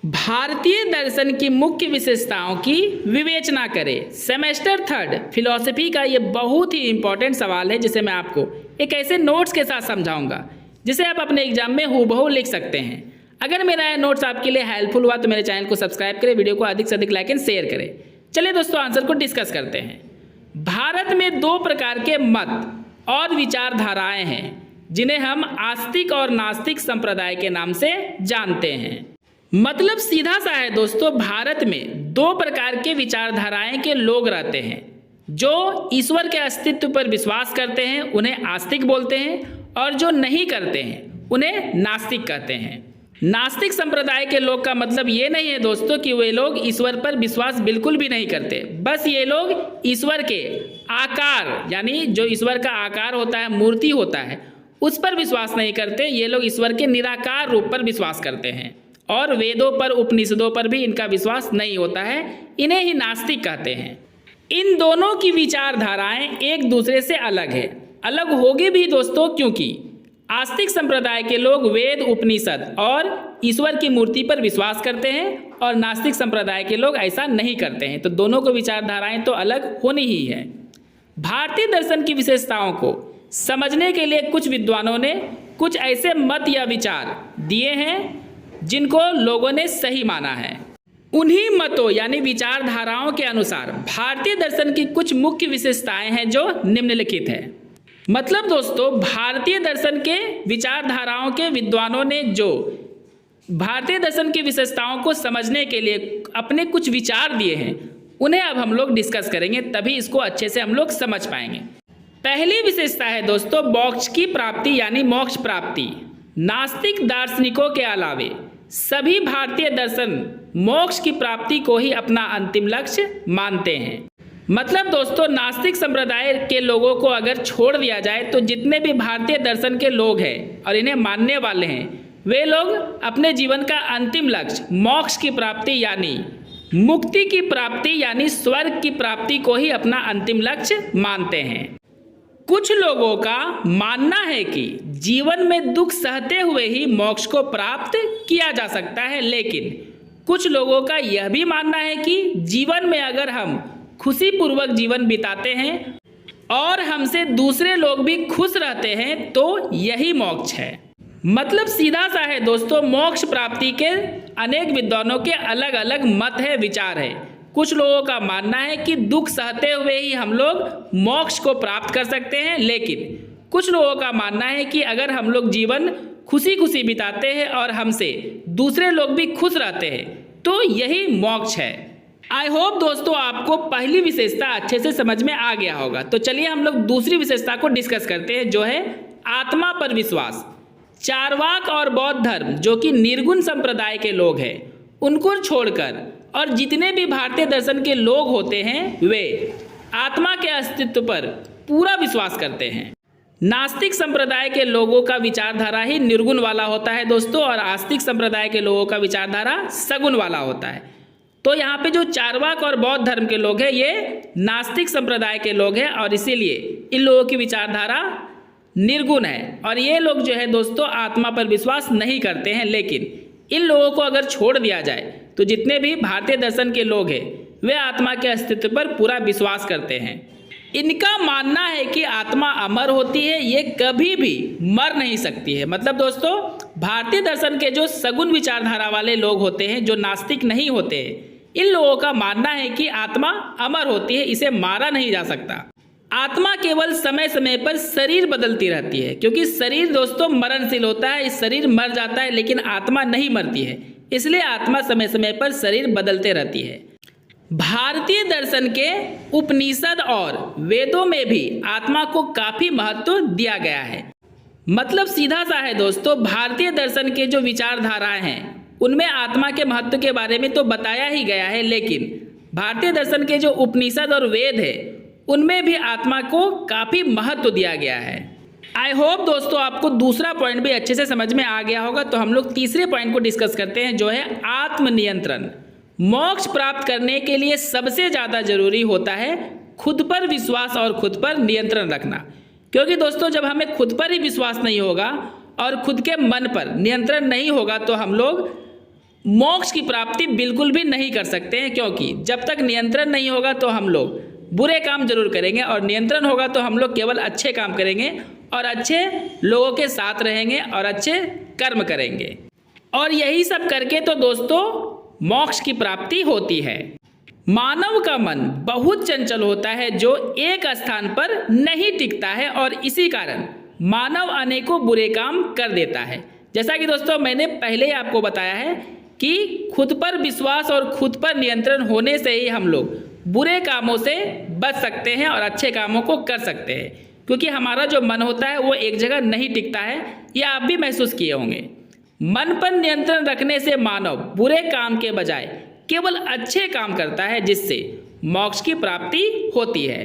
भारतीय दर्शन की मुख्य विशेषताओं की विवेचना करें। सेमेस्टर 3 फिलॉसफी का ये बहुत ही इंपॉर्टेंट सवाल है जिसे मैं आपको एक ऐसे नोट्स के साथ समझाऊंगा जिसे आप अपने एग्जाम में हूबहू लिख सकते हैं। अगर मेरा ये नोट्स आपके लिए हेल्पफुल हुआ तो मेरे चैनल को सब्सक्राइब करें, वीडियो को अधिक से अधिक लाइक एंड शेयर करें। चलिए दोस्तों आंसर को डिस्कस करते हैं। भारत में दो प्रकार के मत और विचारधाराएं हैं जिन्हें हम आस्तिक और नास्तिक संप्रदाय के नाम से जानते हैं। मतलब सीधा सा है दोस्तों, भारत में दो प्रकार के विचारधाराएं के लोग रहते हैं। जो ईश्वर के अस्तित्व पर विश्वास करते हैं उन्हें आस्तिक बोलते हैं, और जो नहीं करते हैं उन्हें नास्तिक कहते हैं। नास्तिक संप्रदाय के लोग का मतलब ये नहीं है दोस्तों कि वे लोग ईश्वर पर विश्वास बिल्कुल भी नहीं करते, बस ये लोग ईश्वर के आकार यानी जो ईश्वर का आकार होता है, मूर्ति होता है, उस पर विश्वास नहीं करते। ये लोग ईश्वर के निराकार रूप पर विश्वास करते हैं और वेदों पर, उपनिषदों पर भी इनका विश्वास नहीं होता है। इन्हें ही नास्तिक कहते हैं। इन दोनों की विचारधाराएं एक दूसरे से अलग है, अलग होगी भी दोस्तों, क्योंकि आस्तिक संप्रदाय के लोग वेद, उपनिषद और ईश्वर की मूर्ति पर विश्वास करते हैं और नास्तिक संप्रदाय के लोग ऐसा नहीं करते हैं। तो दोनों को विचारधाराएं तो अलग होनी ही है। भारतीय दर्शन की विशेषताओं को समझने के लिए कुछ विद्वानों ने कुछ ऐसे मत या विचार दिए हैं जिनको लोगों ने सही माना है। उन्हीं मतों यानी विचारधाराओं के अनुसार भारतीय दर्शन की कुछ मुख्य विशेषताएं हैं जो निम्नलिखित है। मतलब दोस्तों, भारतीय दर्शन के विचारधाराओं के विद्वानों ने जो भारतीय दर्शन की विशेषताओं को समझने के लिए अपने कुछ विचार दिए हैं, उन्हें अब हम लोग डिस्कस करेंगे, तभी इसको अच्छे से हम लोग समझ पाएंगे। पहली विशेषता है दोस्तों मोक्ष की प्राप्ति यानी मोक्ष प्राप्ति। नास्तिक दार्शनिकों के अलावे सभी भारतीय दर्शन मोक्ष की प्राप्ति को ही अपना अंतिम लक्ष्य मानते हैं। मतलब दोस्तों, नास्तिक संप्रदाय के लोगों को अगर छोड़ दिया जाए तो जितने भी भारतीय दर्शन के लोग हैं और इन्हें मानने वाले हैं, वे लोग अपने जीवन का अंतिम लक्ष्य मोक्ष की प्राप्ति यानी मुक्ति की प्राप्ति यानी स्वर्ग की प्राप्ति को ही अपना अंतिम लक्ष्य मानते हैं। कुछ लोगों का मानना है कि जीवन में दुख सहते हुए ही मोक्ष को प्राप्त किया जा सकता है, लेकिन कुछ लोगों का यह भी मानना है कि जीवन में अगर हम खुशीपूर्वक जीवन बिताते हैं और हमसे दूसरे लोग भी खुश रहते हैं तो यही मोक्ष है। मतलब सीधा सा है दोस्तों, मोक्ष प्राप्ति के अनेक विद्वानों के अलग अलग मत है, विचार है। कुछ लोगों का मानना है कि दुख सहते हुए ही हम लोग मोक्ष को प्राप्त कर सकते हैं, लेकिन कुछ लोगों का मानना है कि अगर हम लोग जीवन खुशी खुशी बिताते हैं और हमसे दूसरे लोग भी खुश रहते हैं तो यही मोक्ष है। आई होप दोस्तों आपको पहली विशेषता अच्छे से समझ में आ गया होगा। तो चलिए हम लोग दूसरी विशेषता को डिस्कस करते हैं, जो है आत्मा पर विश्वास। चारवाक और बौद्ध धर्म जो कि निर्गुण संप्रदाय के लोग हैं, उनको छोड़कर और जितने भी भारतीय दर्शन के लोग होते हैं वे आत्मा के अस्तित्व पर पूरा विश्वास करते हैं। नास्तिक संप्रदाय के लोगों का विचारधारा ही निर्गुण वाला होता है दोस्तों, और आस्तिक संप्रदाय के लोगों का विचारधारा सगुण वाला होता है। तो यहाँ पे जो चारवाक और बौद्ध धर्म के लोग हैं ये नास्तिक संप्रदाय के लोग हैं और इसीलिए इन लोगों की विचारधारा निर्गुण है और ये लोग जो है दोस्तों आत्मा पर विश्वास नहीं करते हैं। लेकिन इन लोगों को अगर छोड़ दिया जाए तो जितने भी भारतीय दर्शन के लोग हैं वे आत्मा के अस्तित्व पर पूरा विश्वास करते हैं। इनका मानना है कि आत्मा अमर होती है, ये कभी भी मर नहीं सकती है। मतलब दोस्तों, भारतीय दर्शन के जो सगुण विचारधारा वाले लोग होते हैं, जो नास्तिक नहीं होते हैं, इन लोगों का मानना है कि आत्मा अमर होती है, इसे मारा नहीं जा सकता। आत्मा केवल समय समय पर शरीर बदलती रहती है, क्योंकि शरीर दोस्तों मरणशील होता है, इस शरीर मर जाता है लेकिन आत्मा नहीं मरती है, इसलिए आत्मा समय समय पर शरीर बदलते रहती है। भारतीय दर्शन के उपनिषद और वेदों में भी आत्मा को काफी महत्व दिया गया है। मतलब सीधा सा है दोस्तों, भारतीय दर्शन के जो विचारधाराएं हैं उनमें आत्मा के महत्व के बारे में तो बताया ही गया है, लेकिन भारतीय दर्शन के जो उपनिषद और वेद है उनमें भी आत्मा को काफी महत्व दिया गया है। आई होप दोस्तों आपको दूसरा पॉइंट भी अच्छे से समझ में आ गया होगा। तो हम लोग तीसरे पॉइंट को डिस्कस करते हैं, जो है आत्मनियंत्रण। मोक्ष प्राप्त करने के लिए सबसे ज़्यादा जरूरी होता है खुद पर विश्वास और खुद पर नियंत्रण रखना, क्योंकि दोस्तों जब हमें खुद पर ही विश्वास नहीं होगा और खुद के मन पर नियंत्रण नहीं होगा तो हम लोग मोक्ष की प्राप्ति बिल्कुल भी नहीं कर सकते हैं, क्योंकि जब तक नियंत्रण नहीं होगा तो हम लोग बुरे काम जरूर करेंगे, और नियंत्रण होगा तो हम लोग केवल अच्छे काम करेंगे और अच्छे लोगों के साथ रहेंगे और अच्छे कर्म करेंगे। और यही सब करके तो दोस्तों मोक्ष की प्राप्ति होती है। मानव का मन बहुत चंचल होता है जो एक स्थान पर नहीं टिकता है, और इसी कारण मानव अनेकों बुरे काम कर देता है। जैसा कि दोस्तों मैंने पहले ही आपको बताया है कि खुद पर विश्वास और खुद पर नियंत्रण होने से ही हम लोग बुरे कामों से बच सकते हैं और अच्छे कामों को कर सकते हैं, क्योंकि हमारा जो मन होता है वो एक जगह नहीं टिकता है। यह आप भी महसूस किए होंगे। मन पर नियंत्रण रखने से मानव बुरे काम के बजाय केवल अच्छे काम करता है, जिससे मोक्ष की प्राप्ति होती है।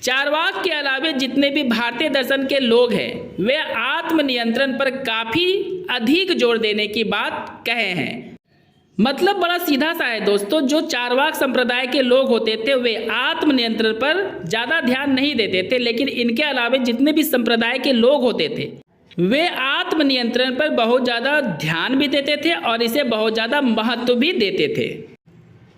चार्वाक के अलावे जितने भी भारतीय दर्शन के लोग हैं वे आत्मनियंत्रण पर काफ़ी अधिक जोर देने की बात कहे हैं। मतलब बड़ा सीधा सा है दोस्तों, जो चार्वाक संप्रदाय के लोग होते थे वे आत्मनियंत्रण पर ज़्यादा ध्यान नहीं देते थे, लेकिन इनके अलावे जितने भी संप्रदाय के लोग होते थे वे आत्मनियंत्रण पर बहुत ज़्यादा ध्यान भी देते थे और इसे बहुत ज़्यादा महत्व भी देते थे।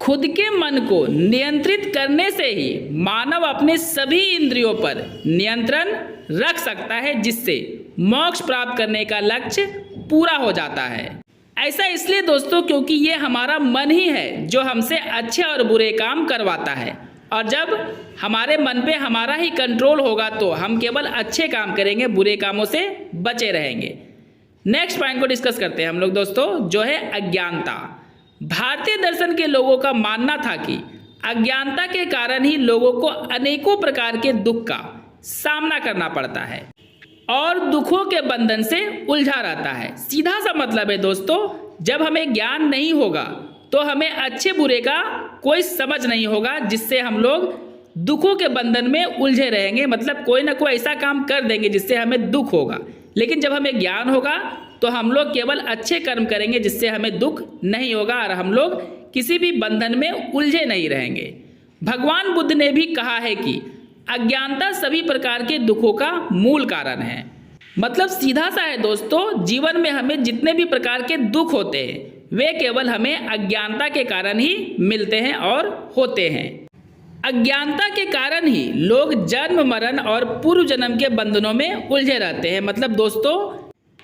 खुद के मन को नियंत्रित करने से ही मानव अपने सभी इंद्रियों पर नियंत्रण रख सकता है, जिससे मोक्ष प्राप्त करने का लक्ष्य पूरा हो जाता है। ऐसा इसलिए दोस्तों क्योंकि ये हमारा मन ही है जो हमसे अच्छे और बुरे काम करवाता है, और जब हमारे मन पे हमारा ही कंट्रोल होगा तो हम केवल अच्छे काम करेंगे, बुरे कामों से बचे रहेंगे। नेक्स्ट पॉइंट को डिस्कस करते हैं हम लोग दोस्तों, जो है अज्ञानता। भारतीय दर्शन के लोगों का मानना था कि अज्ञानता के कारण ही लोगों को अनेकों प्रकार के दुख का सामना करना पड़ता है और दुखों के बंधन से उलझा रहता है। सीधा सा मतलब है दोस्तों, जब हमें ज्ञान नहीं होगा तो हमें अच्छे बुरे का कोई समझ नहीं होगा, जिससे हम लोग दुखों के बंधन में उलझे रहेंगे। मतलब कोई ना कोई ऐसा काम कर देंगे जिससे हमें दुख होगा, लेकिन जब हमें ज्ञान होगा तो हम लोग केवल अच्छे कर्म करेंगे जिससे हमें दुख नहीं होगा और हम लोग किसी भी बंधन में उलझे नहीं रहेंगे। भगवान बुद्ध ने भी कहा है कि अज्ञानता सभी प्रकार के दुखों का मूल कारण है। मतलब सीधा सा है दोस्तों, जीवन में हमें जितने भी प्रकार के दुख होते हैं वे केवल हमें अज्ञानता के कारण ही मिलते हैं और होते हैं। अज्ञानता के कारण ही लोग जन्म मरण और पूर्व जन्म के बंधनों में उलझे रहते हैं। मतलब दोस्तों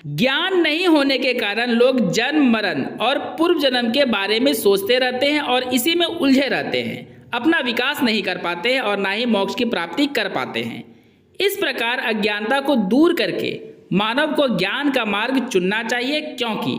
ज्ञान नहीं होने के कारण लोग जन्म मरण और पूर्व जन्म के बारे में सोचते रहते हैं और इसी में उलझे रहते हैं, अपना विकास नहीं कर पाते हैं और ना ही मोक्ष की प्राप्ति कर पाते हैं। इस प्रकार अज्ञानता को दूर करके मानव को ज्ञान का मार्ग चुनना चाहिए, क्योंकि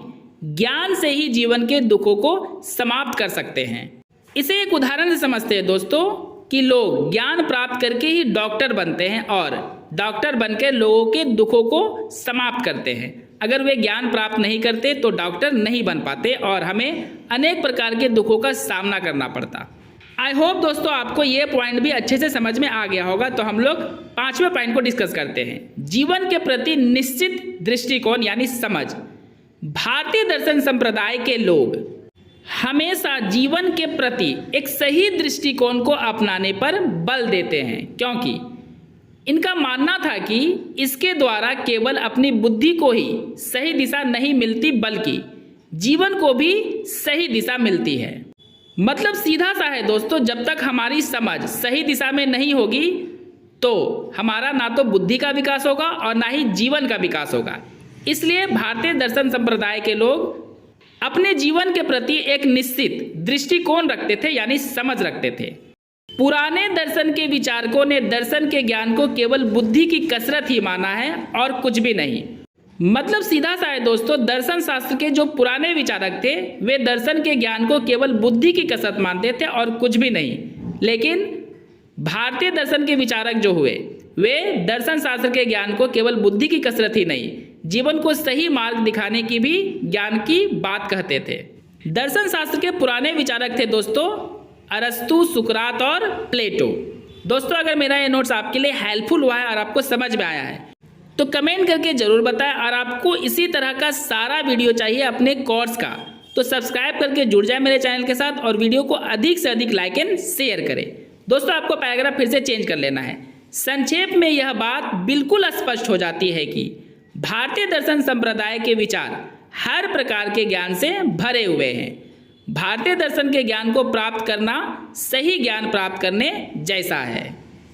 ज्ञान से ही जीवन के दुखों को समाप्त कर सकते हैं। इसे एक उदाहरण से समझते हैं दोस्तों कि लोग ज्ञान प्राप्त करके ही डॉक्टर बनते हैं और डॉक्टर बनकर लोगों के दुखों को समाप्त करते हैं। अगर वे ज्ञान प्राप्त नहीं करते तो डॉक्टर नहीं बन पाते और हमें अनेक प्रकार के दुखों का सामना करना पड़ता। आई होप दोस्तों आपको ये पॉइंट भी अच्छे से समझ में आ गया होगा। तो हम लोग 5वें पॉइंट को डिस्कस करते हैं, जीवन के प्रति निश्चित दृष्टिकोण यानी समझ। भारतीय दर्शन संप्रदाय के लोग हमेशा जीवन के प्रति एक सही दृष्टिकोण को अपनाने पर बल देते हैं, क्योंकि इनका मानना था कि इसके द्वारा केवल अपनी बुद्धि को ही सही दिशा नहीं मिलती बल्कि जीवन को भी सही दिशा मिलती है। मतलब सीधा सा है दोस्तों, जब तक हमारी समझ सही दिशा में नहीं होगी तो हमारा ना तो बुद्धि का विकास होगा और ना ही जीवन का विकास होगा। इसलिए भारतीय दर्शन संप्रदाय के लोग अपने जीवन के प्रति एक निश्चित दृष्टिकोण रखते थे यानी समझ रखते थे। पुराने दर्शन के विचारकों ने दर्शन के ज्ञान को केवल बुद्धि की कसरत ही माना है और कुछ भी नहीं। मतलब सीधा सा है दोस्तों, दर्शन शास्त्र के जो पुराने विचारक थे वे दर्शन के ज्ञान को केवल बुद्धि की कसरत मानते थे और कुछ भी नहीं। लेकिन भारतीय दर्शन के विचारक जो हुए वे दर्शन शास्त्र के ज्ञान को केवल बुद्धि की कसरत ही नहीं, जीवन को सही मार्ग दिखाने की भी ज्ञान की बात कहते थे। दर्शन शास्त्र के पुराने विचारक थे दोस्तों अरस्तु, सुकरात और प्लेटो। दोस्तों अगर मेरा ये नोट्स आपके लिए हेल्पफुल हुआ है और आपको समझ में आया है तो कमेंट करके जरूर बताएं। और आपको इसी तरह का सारा वीडियो चाहिए अपने कोर्स का तो सब्सक्राइब करके जुड़ जाए मेरे चैनल के साथ और वीडियो को अधिक से अधिक लाइक एंड शेयर करें। दोस्तों आपको पैराग्राफ फिर से चेंज कर लेना है। संक्षेप में यह बात बिल्कुल स्पष्ट हो जाती है कि भारतीय दर्शन संप्रदाय के विचार हर प्रकार के ज्ञान से भरे हुए हैं। भारतीय दर्शन के ज्ञान को प्राप्त करना सही ज्ञान प्राप्त करने जैसा है।